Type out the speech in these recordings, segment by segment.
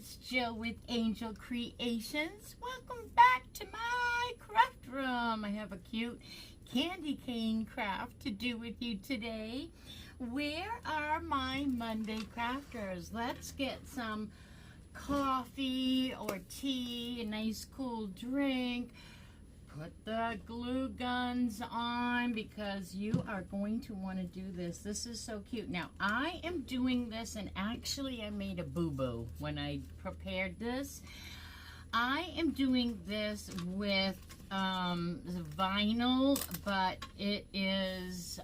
it's Jill with Angel Creations. Welcome back to my craft room. I have a cute candy cane craft to do with you today. Where are my Monday crafters? Let's get some coffee or tea, a nice cool drink. Put the glue guns on because you are going to want to do this. This is so cute. Now, I am doing this, and actually I made a boo-boo when I prepared this. I am doing this with vinyl, but it is,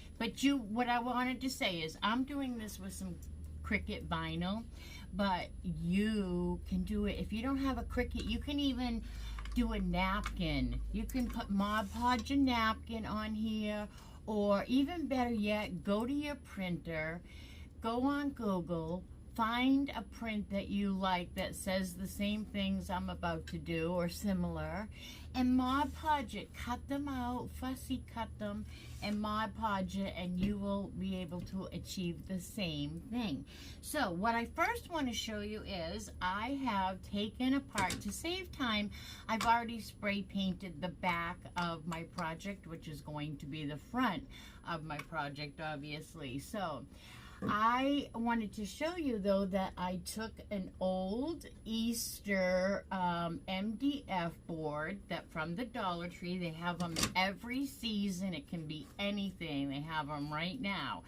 what I wanted to say is I'm doing this with some Cricut vinyl, but you can do it. If you don't have a Cricut, you can even do a napkin. You can put Mod Podge a napkin on here, or even better yet, go to your printer, go on Google, find a print that you like that says the same things I'm about to do or similar, and Mod Podge it. Cut them out, fussy cut them, and Mod Podge it, and you will be able to achieve the same thing. So what I first want to show you is I have taken apart, to save time, I've already spray painted the back of my project, which is going to be the front of my project, obviously. So I wanted to show you, though, that I took an old Easter MDF board that from the Dollar Tree. They have them every season. It can be anything. They have them right now.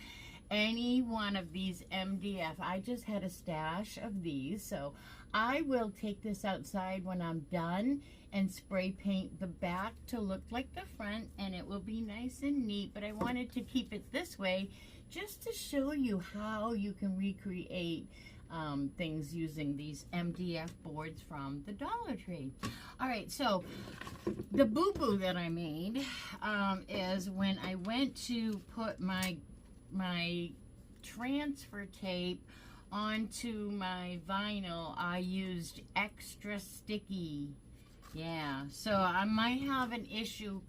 Any one of these MDF. I just had a stash of these, so I will take this outside when I'm done and spray paint the back to look like the front, and it will be nice and neat. But I wanted to keep it this way just to show you how you can recreate things using these MDF boards from the Dollar Tree. All right, so the boo-boo that I made is when I went to put my transfer tape onto my vinyl, I used extra sticky. Yeah, so I might have an issue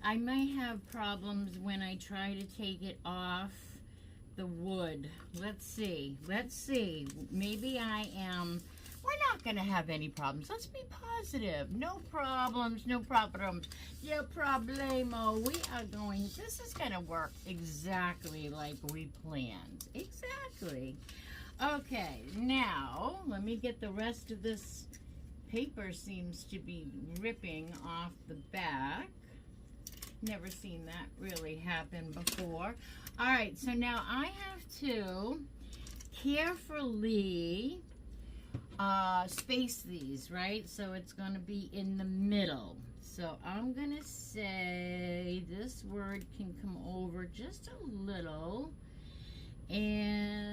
I might have problems when I try to take it off the wood. Let's see. Maybe I am. We're not going to have any problems. Let's be positive. No problems. No problemo. This is going to work exactly like we planned. Exactly. Okay, now let me get the rest of this paper. Seems to be ripping off the back. Never seen that really happen before. All right, so now I have to carefully space these, right? So it's going to be in the middle. So I'm going to say this word can come over just a little, and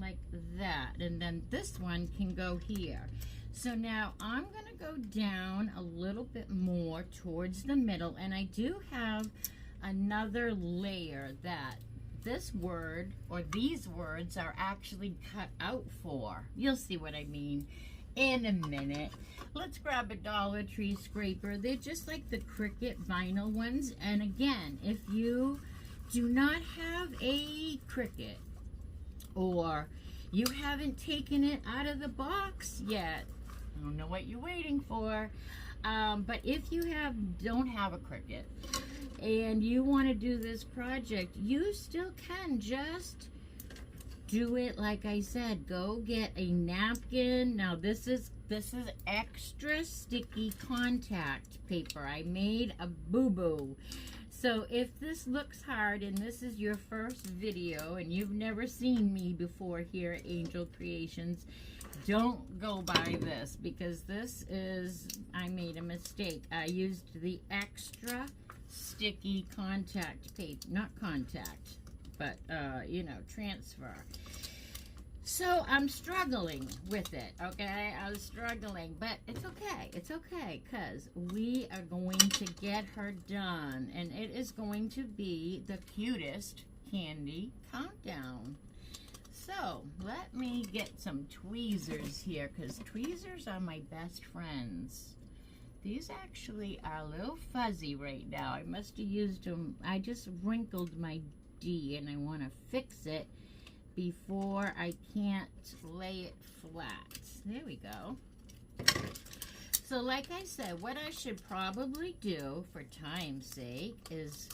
like that. And then this one can go here. So now I'm going to go down a little bit more towards the middle, and I do have another layer that this word, or these words, are actually cut out for. You'll see what I mean in a minute. Let's grab a Dollar Tree scraper. They're just like the Cricut vinyl ones, and again, if you do not have a Cricut, or you haven't taken it out of the box yet, I don't know what you're waiting for, but if you don't have a Cricut and you want to do this project, you still can just do it like I said. Go get a napkin. Now this is extra sticky contact paper. I made a boo-boo. So if this looks hard and this is your first video and you've never seen me before here at Angel Creations, don't go by this, because this is, I made a mistake. I used the extra sticky contact paper, not contact, but you know, transfer. So I'm struggling with it, okay? I was struggling, but it's okay. It's okay, because we are going to get her done, and it is going to be the cutest candy countdown. So let me get some tweezers here, because tweezers are my best friends. These actually are a little fuzzy right now. I must have used them. I just wrinkled my D and I want to fix it before I can't lay it flat. There we go. So like I said, what I should probably do for time's sake is,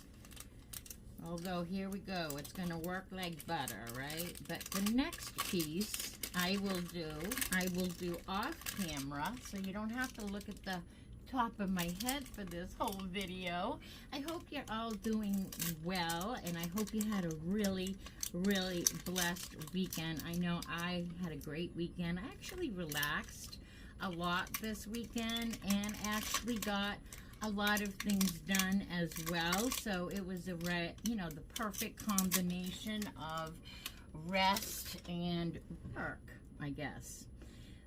although here we go, it's going to work like butter, right? But the next piece I will do off camera, so you don't have to look at the top of my head for this whole video. I hope you're all doing well, and I hope you had a really, really blessed weekend. I know I had a great weekend. I actually relaxed a lot this weekend and actually got a lot of things done as well. So it was the perfect combination of rest and work, I guess.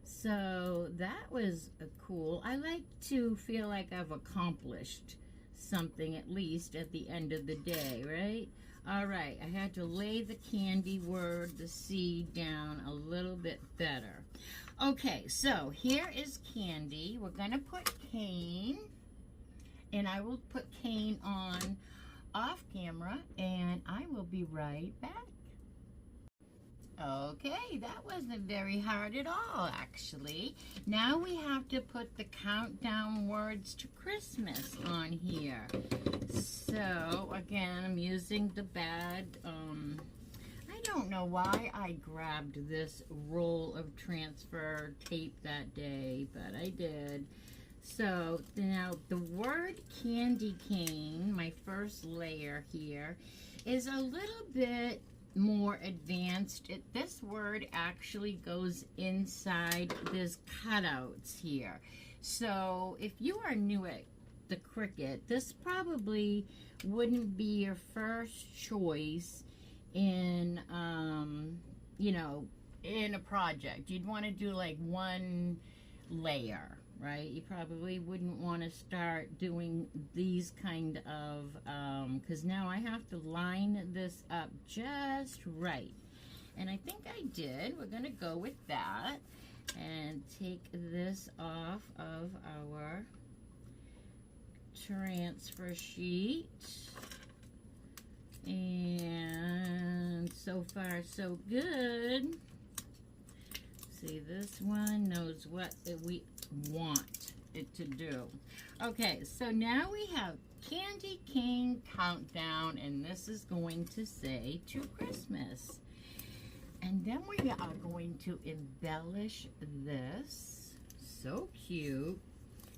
So that was cool. I like to feel like I've accomplished something at least at the end of the day, right? All right, I had to lay the candy word, the C, down a little bit better. Okay, so here is Candy. We're gonna put Cane, and I will put Cane on off camera, and I will be right back. Okay, that wasn't very hard at all, actually. Now we have to put the countdown words to Christmas on here. So, again, I'm using the bad, I don't know why I grabbed this roll of transfer tape that day, but I did. So, now the word candy cane, my first layer here, is a little bit more advanced. This word actually goes inside. There's cutouts here. So if you are new at the Cricut, this probably wouldn't be your first choice in in a project. You'd want to do like one layer, right? You probably wouldn't want to start doing these kind of, because now I have to line this up just right. And I think I did. We're going to go with that and take this off of our transfer sheet. And so far, so good. See, this one knows what we want it to do. Okay, so now we have Candy Cane Countdown, and this is going to say to Christmas. And then we are going to embellish this. So cute.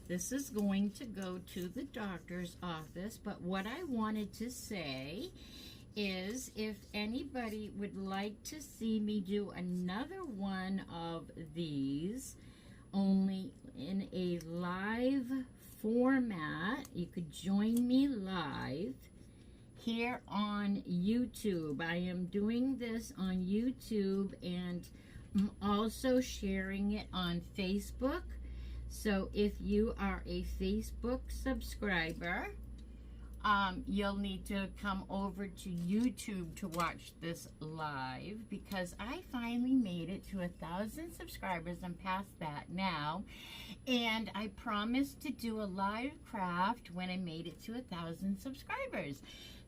This is going to go to the doctor's office, but what I wanted to say is if anybody would like to see me do another one of these, only in a live format, you could join me live here on YouTube. I am doing this on YouTube, and I'm also sharing it on Facebook. So if you are a Facebook subscriber, you'll need to come over to YouTube to watch this live, because I finally made it to 1,000 subscribers. I'm past that now, and I promised to do a live craft when I made it to 1,000 subscribers.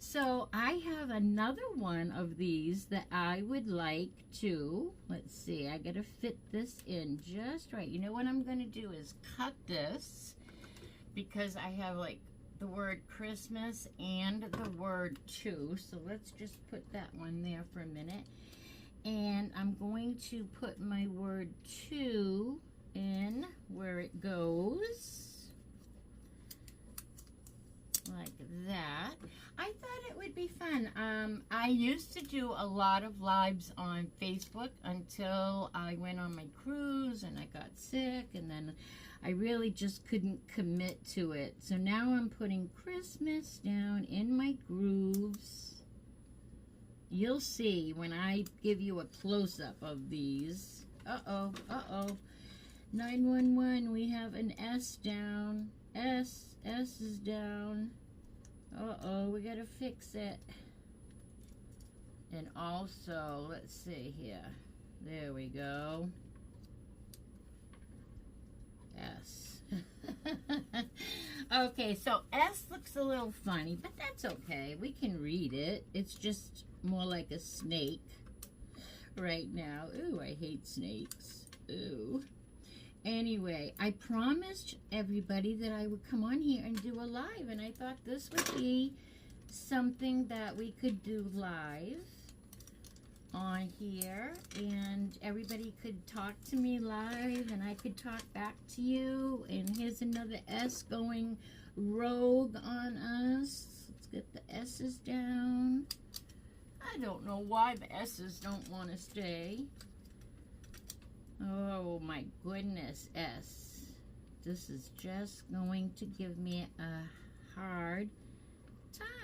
So I have another one of these that I would like to, let's see, I gotta fit this in just right. You know what I'm gonna do is cut this, because I have like the word Christmas and the word to. So let's just put that one there for a minute. And I'm going to put my word to in where it goes. Like that. I thought it would be fun. I used to do a lot of lives on Facebook until I went on my cruise and I got sick, and then I really just couldn't commit to it. So now I'm putting Christmas down in my grooves. You'll see when I give you a close-up of these. Uh-oh, uh-oh. 911, we have an S down. S is down. Uh-oh, we gotta fix it. And also, let's see here. There we go. S. Okay, so S looks a little funny, but that's okay. We can read it. It's just more like a snake right now. Ooh, I hate snakes. Ooh. Anyway, I promised everybody that I would come on here and do a live, and I thought this would be something that we could do live on here, and everybody could talk to me live, and I could talk back to you. And here's another S going rogue on us. Let's get the S's down. I don't know why the S's don't want to stay. Oh my goodness, S. This is just going to give me a hard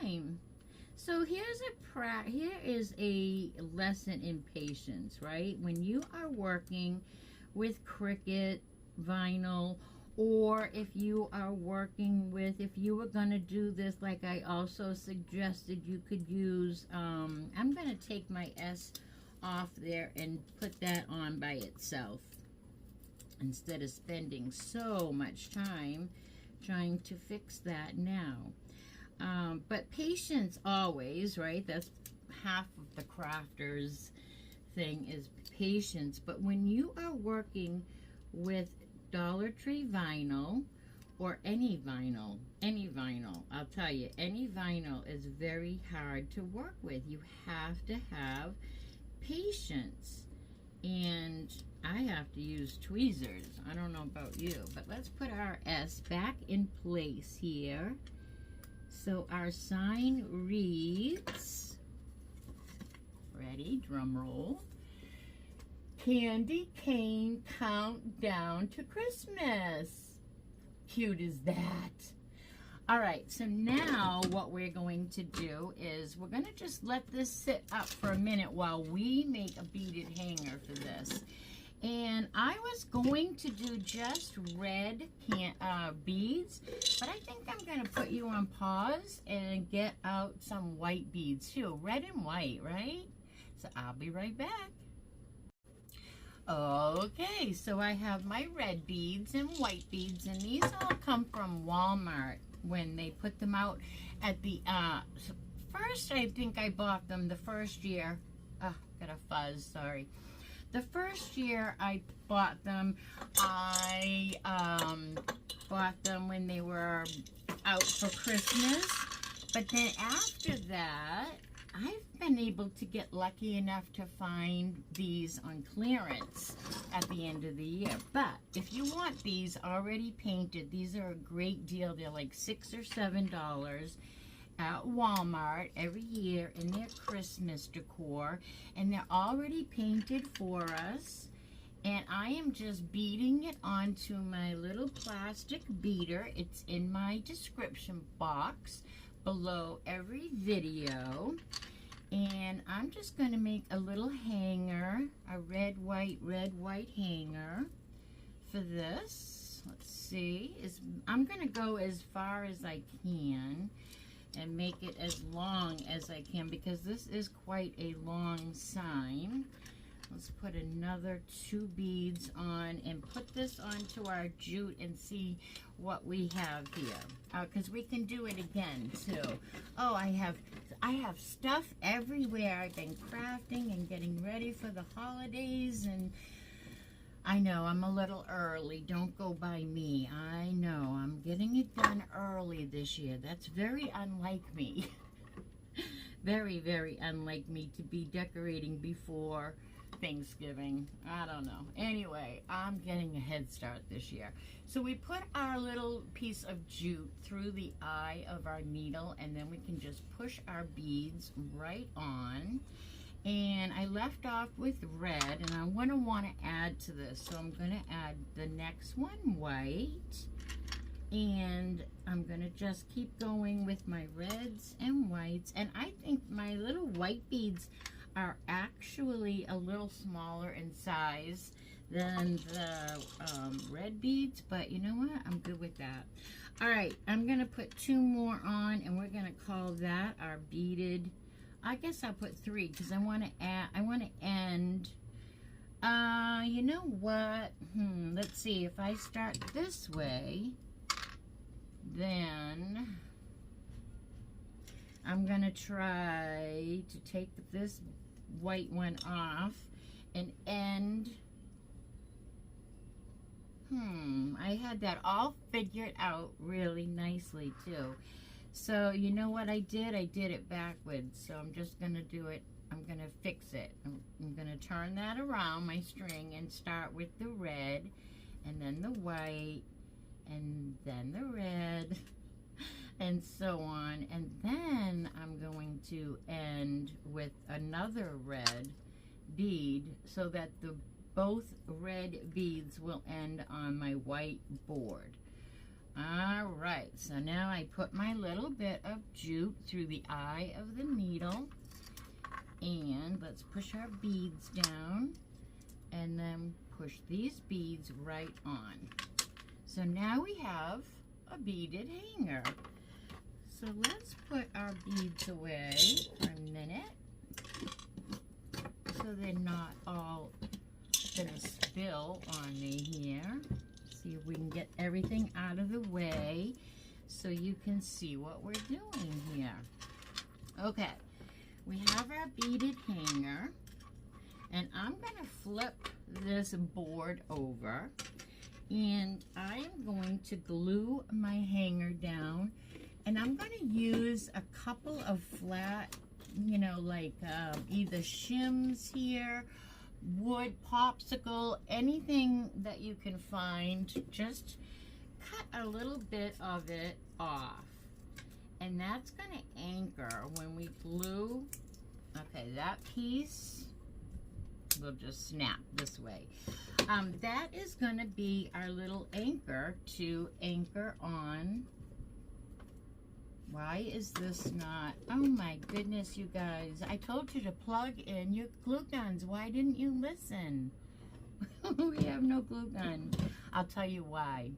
time. So here is a lesson in patience, right? When you are working with Cricut, vinyl, or if you are working with, if you were going to do this, like I also suggested, you could use, I'm going to take my S off there and put that on by itself instead of spending so much time trying to fix that now. But patience always, right? That's half of the crafter's thing is patience. But when you are working with DollarTree vinyl or any vinyl, I'll tell you, any vinyl is very hard to work with. You have to have patience, and I have to use tweezers. I don't know about you, but let's put our S back in place here. So our sign reads, ready, drum roll, Candy Cane Countdown to Christmas. Cute as that. All right, so now what we're going to do is we're going to just let this sit up for a minute while we make a beaded hanger for this. And I was going to do just red beads, but I think I'm going to put you on pause and get out some white beads too. Red and white, right? So I'll be right back. Okay, so I have my red beads and white beads, and these all come from Walmart when they put them out at the, first I think I bought them the first year. Oh, got a fuzz, sorry. The first year I bought them, I bought them when they were out for Christmas. But then after that, I've been able to get lucky enough to find these on clearance at the end of the year. But if you want these already painted, these are a great deal. They're like $6 or $7. At Walmart every year in their Christmas decor, and they're already painted for us, and I am just beading it onto my little plastic beader. It's in my description box below every video, and I'm just going to make a little hanger, a red white hanger for this. Let's see, I'm going to go as far as I can and make it as long as I can, because this is quite a long sign. Let's put another 2 beads on and put this onto our jute and see what we have here, because we can do it again too. Oh, I have stuff everywhere. I've been crafting and getting ready for the holidays, and I know I'm a little early. Don't go by me. I know I'm getting it done early this year. That's very unlike me. Very, very unlike me to be decorating before Thanksgiving. I don't know. Anyway, I'm getting a head start this year. So we put our little piece of jute through the eye of our needle, and then we can just push our beads right on. And I left off with red, and I want to add to this. So I'm going to add the next one white, and I'm going to just keep going with my reds and whites. And I think my little white beads are actually a little smaller in size than the red beads, but you know what? I'm good with that. All right, I'm going to put 2 more on, and we're going to call that our beaded. I guess I'll put 3 because I want to add. I want to end. You know what? Let's see. If I start this way, Then I'm gonna try to take this white one off and end. I had that all figured out really nicely too. So you know what I did? I did it backwards. So I'm just gonna do it. I'm gonna fix it. I'm gonna turn that around my string and start with the red, and then the white, and then the red, and so on. And then I'm going to end with another red bead so that both red beads will end on my white board. All right, so now I put my little bit of jute through the eye of the needle, and let's push our beads down and then push these beads right on. So now we have a beaded hanger. So let's put our beads away for a minute so they're not all gonna spill on me here. See if we can get everything out of the way so you can see what we're doing here. Okay, we have our beaded hanger, and I'm gonna flip this board over, and I am going to glue my hanger down, and I'm gonna use a couple of flat, you know, like either shims here, wood, popsicle, anything that you can find. Just cut a little bit of it off, and that's going to anchor when we glue. Okay, that piece will just snap this way. That is going to be our little anchor to anchor on. Why is this not? Oh my goodness, you guys. I told you to plug in your glue guns. Why didn't you listen? We have no glue gun. I'll tell you why.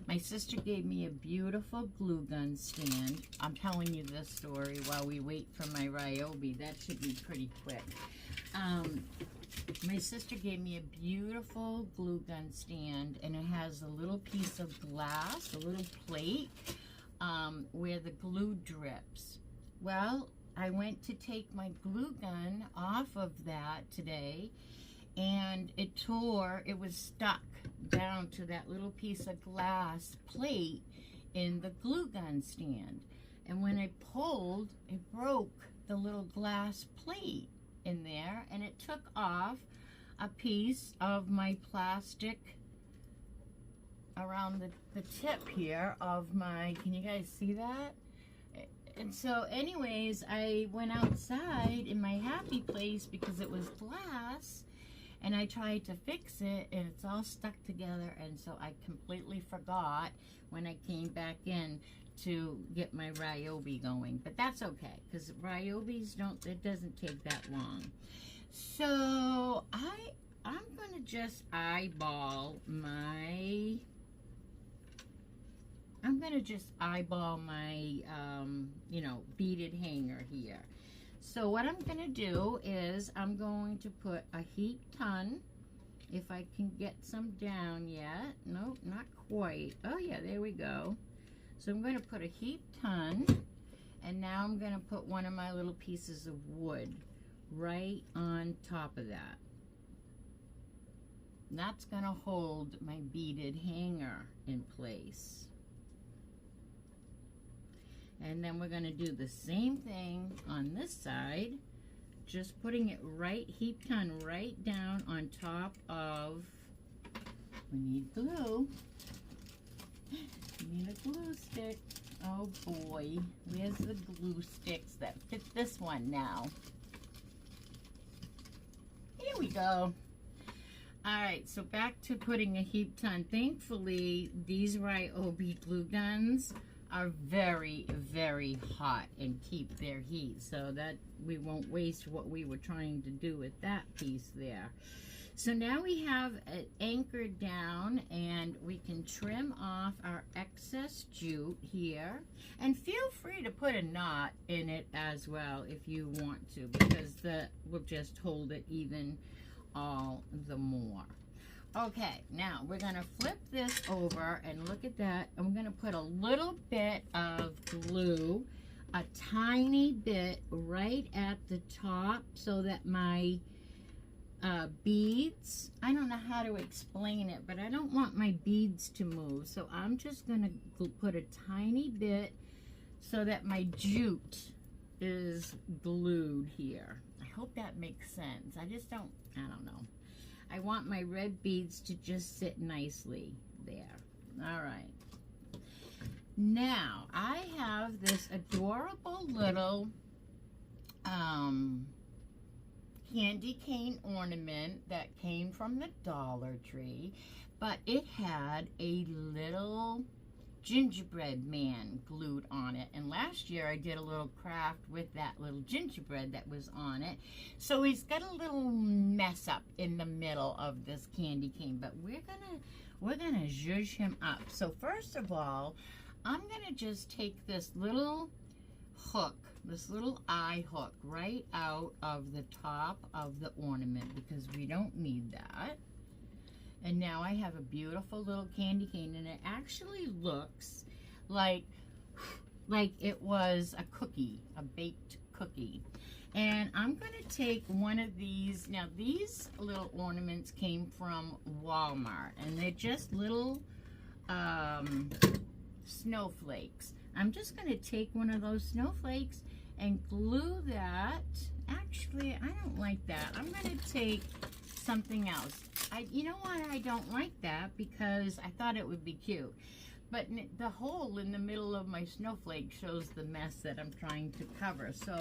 My sister gave me a beautiful glue gun stand. I'm telling you this story while we wait for my Ryobi. That should be pretty quick. My sister gave me a beautiful glue gun stand, and it has a little piece of glass, a little plate, where the glue drips. Well, I went to take my glue gun off of that today, and it tore. It was stuck down to that little piece of glass plate in the glue gun stand. And when I pulled, it broke the little glass plate in there, and it took off a piece of my plastic around the tip here of my, can you guys see that? And so anyways, I went outside in my happy place because it was glass, and I tried to fix it, and it's all stuck together, and so I completely forgot when I came back in to get my Ryobi going. But that's okay, because Ryobis it doesn't take that long. So I'm gonna just eyeball my you know, beaded hanger here. So what I'm gonna do is I'm going to put a heat ton, if I can get some down yet. Nope, not quite. Oh yeah, there we go. So I'm going to put a heat ton, and now I'm going to put one of my little pieces of wood right on top of that. That's going to hold my beaded hanger in place. And then we're going to do the same thing on this side, just putting it right, heat ton right down on top of, we need glue. We need a glue stick. Oh boy, where's the glue sticks that fit this one now? Here we go. Alright, so back to putting a heat ton. Thankfully, these Ryobi glue guns are very, very hot and keep their heat, so that we won't waste what we were trying to do with that piece there. So now we have it anchored down, and we can trim off our excess jute here, and feel free to put a knot in it as well if you want to, because that will just hold it even all the more. Okay, now we're gonna flip this over and look at that. I'm gonna put a little bit of glue, a tiny bit right at the top so that my beads, I don't know how to explain it, but I don't want my beads to move. So I'm just gonna put a tiny bit so that my jute is glued here. I hope that makes sense. I don't know. I want my red beads to just sit nicely there. All right. Now, I have this adorable little candy cane ornament that came from the Dollar Tree, but it had a little gingerbread man glued on it. And last year I did a little craft with that little gingerbread that was on it. So he's got a little mess up in the middle of this candy cane, but we're gonna zhuzh him up. So first of all, I'm gonna just take this little hook, this little eye hook right out of the top of the ornament because we don't need that. And now I have a beautiful little candy cane, and it actually looks like it was a cookie, a baked cookie. And I'm going to take one of these. Now, these little ornaments came from Walmart, and they're just little snowflakes. I'm just going to take one of those snowflakes and glue that. Actually, I don't like that. I'm going to take something else. You know why I don't like that? Because I thought it would be cute. But the hole in the middle of my snowflake shows the mess that I'm trying to cover. So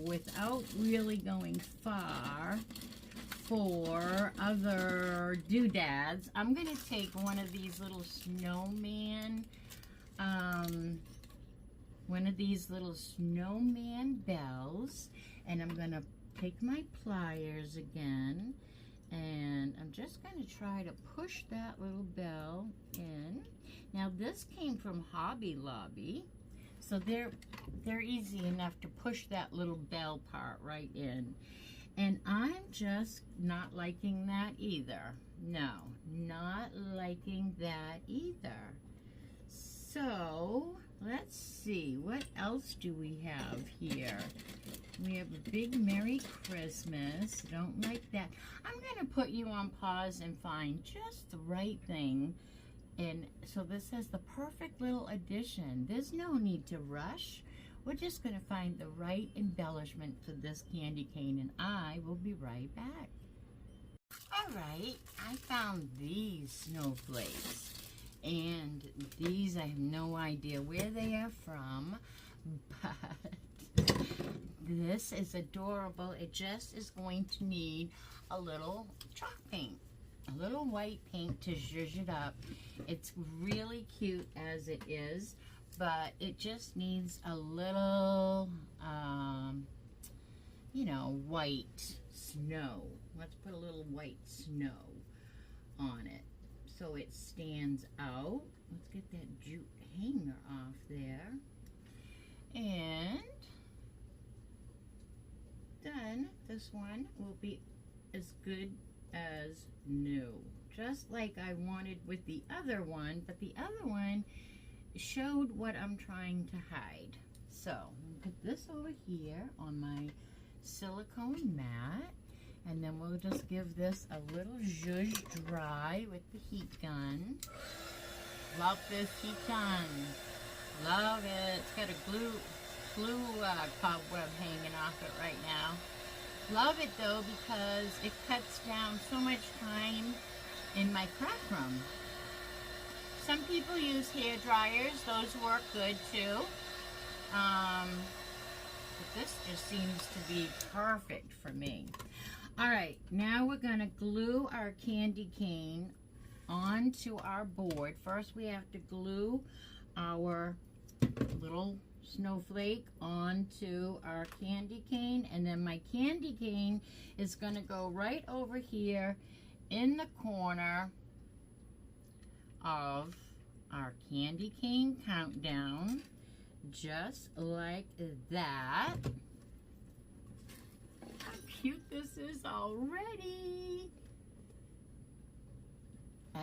without really going far for other doodads, I'm going to take one of these little snowman, bells, and I'm going to take my pliers again. And I'm just going to try to push that little bell in. Now this came from Hobby Lobby, so they're easy enough to push that little bell part right in. And I'm just not liking that either. No, not liking that either. So let's see, what else do we have here? We have a big Merry Christmas. Don't like that. I'm going to put you on pause and find just the right thing. And so this is the perfect little addition. There's no need to rush. We're just going to find the right embellishment for this candy cane, and I will be right back. All right, I found these snowflakes. And these, I have no idea where they are from, but this is adorable. It just is going to need a little chalk paint, a little white paint to zhuzh it up. It's really cute as it is, but it just needs a little, you know, white snow. Let's put a little white snow on it so it stands out. Let's get that jute hanger off there. And then this one will be as good as new, just like I wanted with the other one, but the other one showed what I'm trying to hide. So I'm gonna put this over here on my silicone mat, and then we'll just give this a little zhuzh dry with the heat gun. Love this heat gun. Love it. It's got a glue cobweb hanging off it right now. Love it though because it cuts down so much time in my craft room. Some people use hair dryers. Those work good too. But this just seems to be perfect for me. All right, now we're going to glue our candy cane onto our board. First we have to glue our little snowflake onto our candy cane, and then my candy cane is going to go right over here in the corner of our candy cane countdown, just like that. How cute this is already.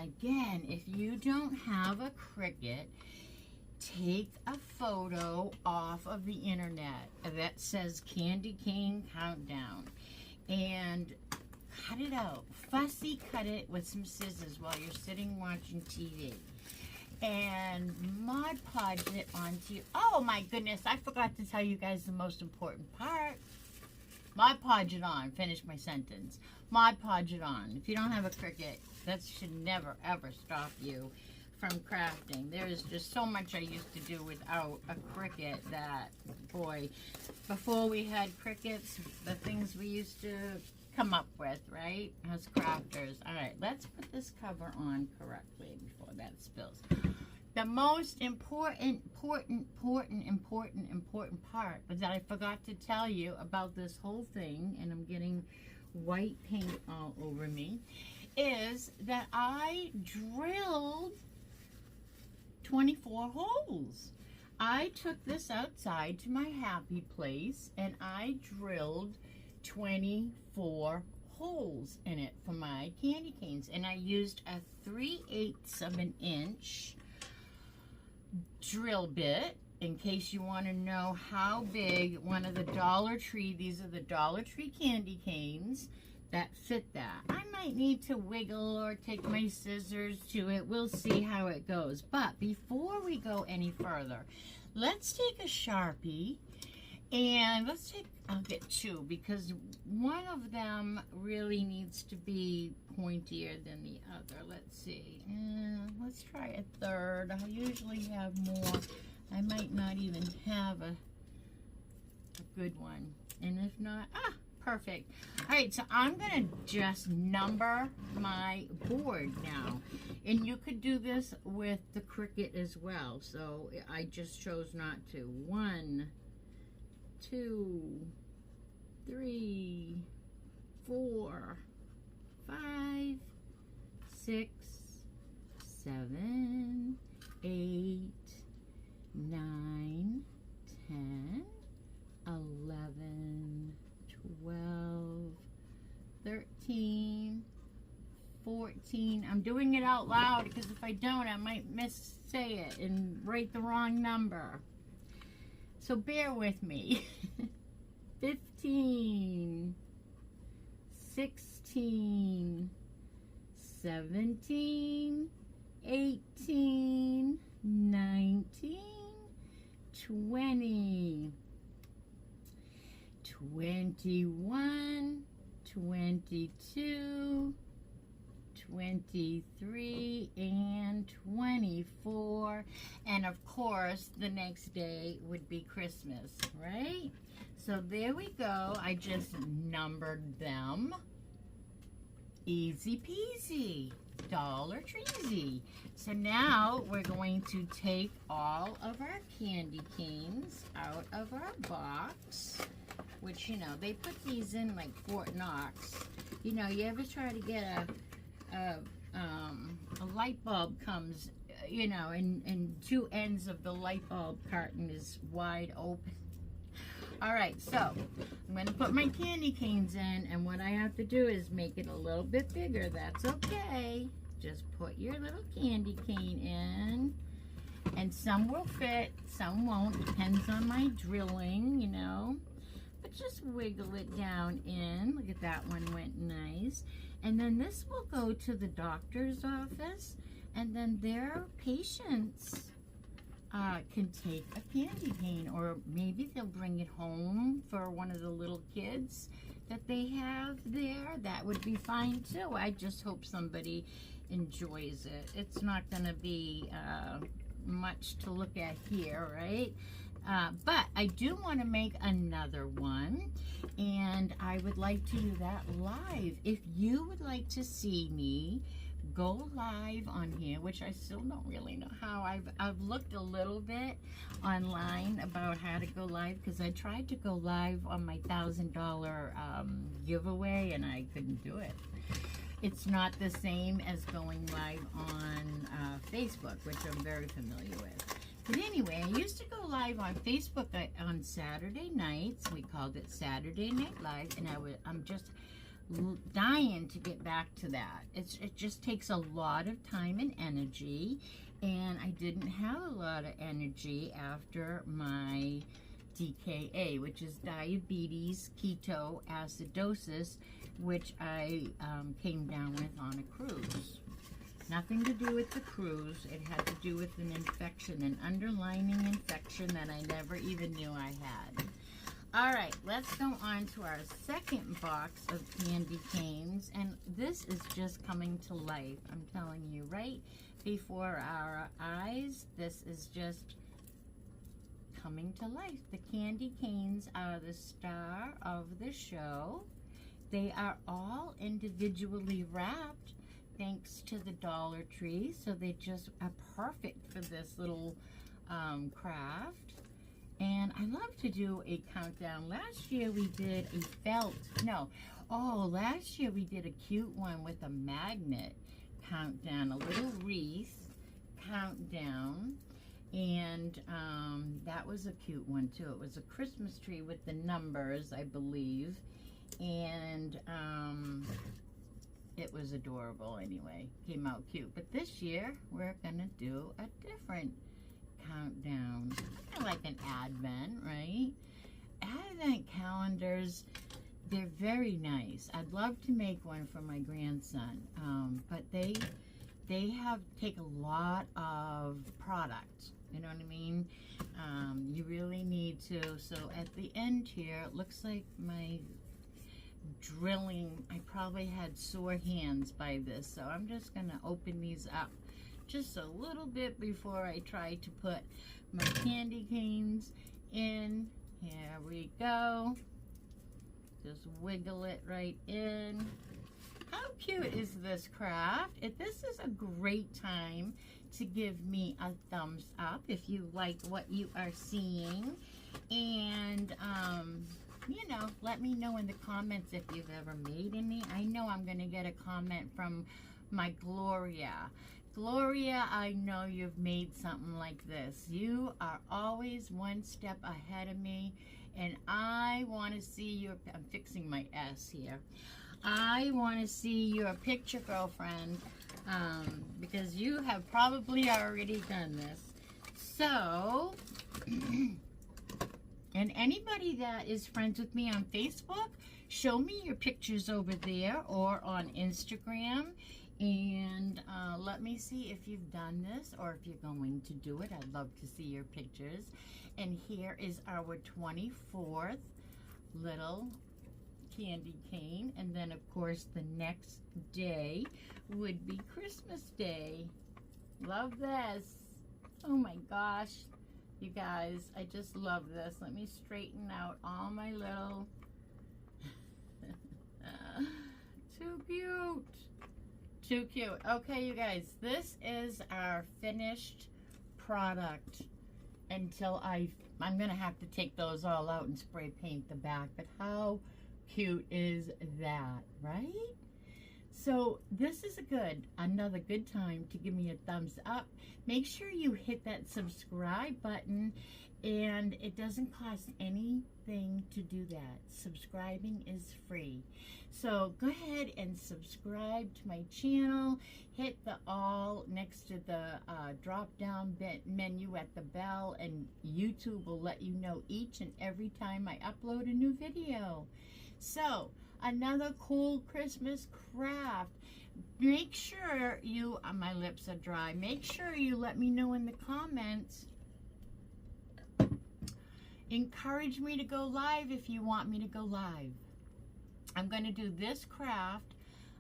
again, if you don't have a Cricut, take a photo off of the internet that says Candy Cane Countdown and cut it out. Fussy cut it with some scissors while you're sitting watching TV. And Mod Podge it onto you. Oh my goodness, I forgot to tell you guys the most important part. Mod Podge it on. Finish my sentence. Mod Podge it on. If you don't have a Cricut, that should never ever stop you from crafting. There is just so much I used to do without a Cricut that, boy, before we had Cricuts, the things we used to come up with, right, as crafters. All right, let's put this cover on correctly before that spills. The most important part was that I forgot to tell you about this whole thing, and I'm getting white paint all over me, is that I drilled 24 holes. I took this outside to my happy place and I drilled 24 holes in it for my candy canes, and I used a 3/8 of an inch drill bit, in case you want to know how big one of the Dollar Tree, these are the Dollar Tree candy canes that fit that. I might need to wiggle or take my scissors to it. We'll see how it goes. But before we go any further, let's take a Sharpie and I'll get two because one of them really needs to be pointier than the other. Let's see. Let's try a third. I usually have more. I might not even have a good one. And if not, perfect. All right, so I'm gonna just number my board now. And you could do this with the Cricut as well. So I just chose not to. 1, 2, 3, 4, 5, 6, 7, 8, 9, 10, 11, 12, 13, 14. I'm doing it out loud because if I don't, I might missay it and write the wrong number. So bear with me. 15, 16, 17, 18, 19, 20, 21, 22, 23, and 24. And of course, the next day would be Christmas, right? So there we go. I just numbered them. Easy peasy. Dollar Treesy. So now we're going to take all of our candy canes out of our box, which, you know, they put these in like Fort Knox. You know, you ever try to get a light bulb comes, you know, and two ends of the light bulb carton is wide open. All right, so I'm going to put my candy canes in, and what I have to do is make it a little bit bigger. That's okay. Just put your little candy cane in, and some will fit, some won't. Depends on my drilling, you know. But just wiggle it down in. Look at that one, went nice. And then this will go to the doctor's office, and then their patients can take a candy cane, or maybe they'll bring it home for one of the little kids that they have there. That would be fine too. I just hope somebody enjoys it. It's not going to be much to look at here, right? But I do want to make another one, and I would like to do that live. If you would like to see me go live on here, which I still don't really know how. I've looked a little bit online about how to go live, because I tried to go live on my $1,000 giveaway and I couldn't do it. It's not the same as going live on Facebook, which I'm very familiar with. But anyway, I used to go live on Facebook on Saturday nights. We called it Saturday Night Live, and I'm just dying to get back to that. It just takes a lot of time and energy, and I didn't have a lot of energy after my DKA, which is diabetes ketoacidosis, which I came down with on a cruise. Nothing to do with the cruise. It had to do with an infection, an underlying infection that I never even knew I had. All right, let's go on to our second box of candy canes, and this is just coming to life. I'm telling you, right before our eyes, this is just coming to life. The candy canes are the star of the show. They are all individually wrapped thanks to the DollarTree, so they just are perfect for this little craft. And I love to do a countdown. Last year we did last year we did a cute one with a magnet countdown, a little wreath countdown. And that was a cute one too. It was a Christmas tree with the numbers, I believe. And it was adorable anyway. Came out cute. But this year we're gonna do a different countdown, kind of like an advent, right? Advent calendars, they're very nice. I'd love to make one for my grandson, but they take a lot of product, you know what I mean? You really need to. So at the end here, it looks like my drilling, I probably had sore hands by this, so I'm just gonna open these up just a little bit before I try to put my candy canes in. Here we go. Just wiggle it right in. How cute is this craft? This is a great time to give me a thumbs up if you like what you are seeing. And, you know, let me know in the comments if you've ever made any. I know I'm going to get a comment from my Gloria. Gloria, I know you've made something like this. You are always one step ahead of me, and I want to see your, I'm fixing my S here. I want to see your picture, girlfriend, because you have probably already done this. So, and anybody that is friends with me on Facebook, show me your pictures over there or on Instagram. And let me see if you've done this or if you're going to do it. I'd love to see your pictures. And here is our 24th little candy cane. And then, of course, the next day would be Christmas Day. Love this. Oh, my gosh. You guys, I just love this. Let me straighten out all my little... Too cute. Too cute. Okay, you guys, this is our finished product until I'm going to have to take those all out and spray paint the back. But how cute is that, right? So this is another good time to give me a thumbs up. Make sure you hit that subscribe button, and it doesn't cost anything to do that. Subscribing is free. So go ahead and subscribe to my channel. Hit the all next to the drop down menu at the bell, and YouTube will let you know each and every time I upload a new video. So another cool Christmas craft. Make sure you, my lips are dry, make sure you let me know in the comments. Encourage me to go live if you want me to go live. I'm going to do this craft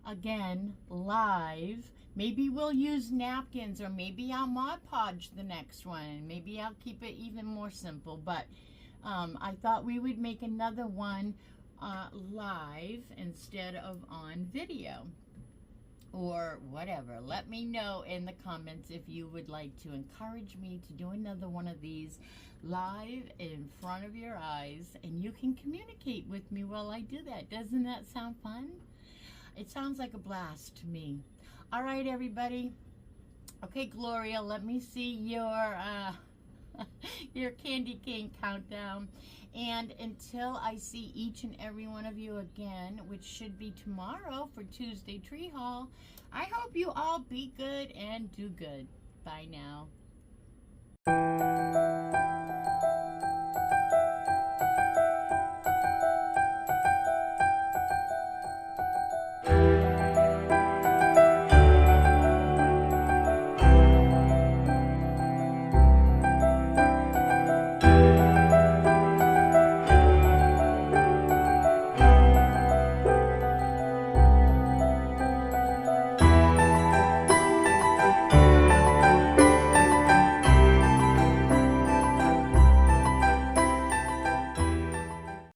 again live. Maybe we'll use napkins, or maybe I'll Mod Podge the next one. Maybe I'll keep it even more simple, but I thought we would make another one live instead of on video or whatever. Let me know in the comments if you would like to encourage me to do another one of these live in front of your eyes, and you can communicate with me while I do that. Doesn't that sound fun? It sounds like a blast to me. All right, everybody. Okay, Gloria, let me see your your candy cane countdown. And until I see each and every one of you again, which should be tomorrow for Tuesday Tree Haul, I hope you all be good and do good. Bye now.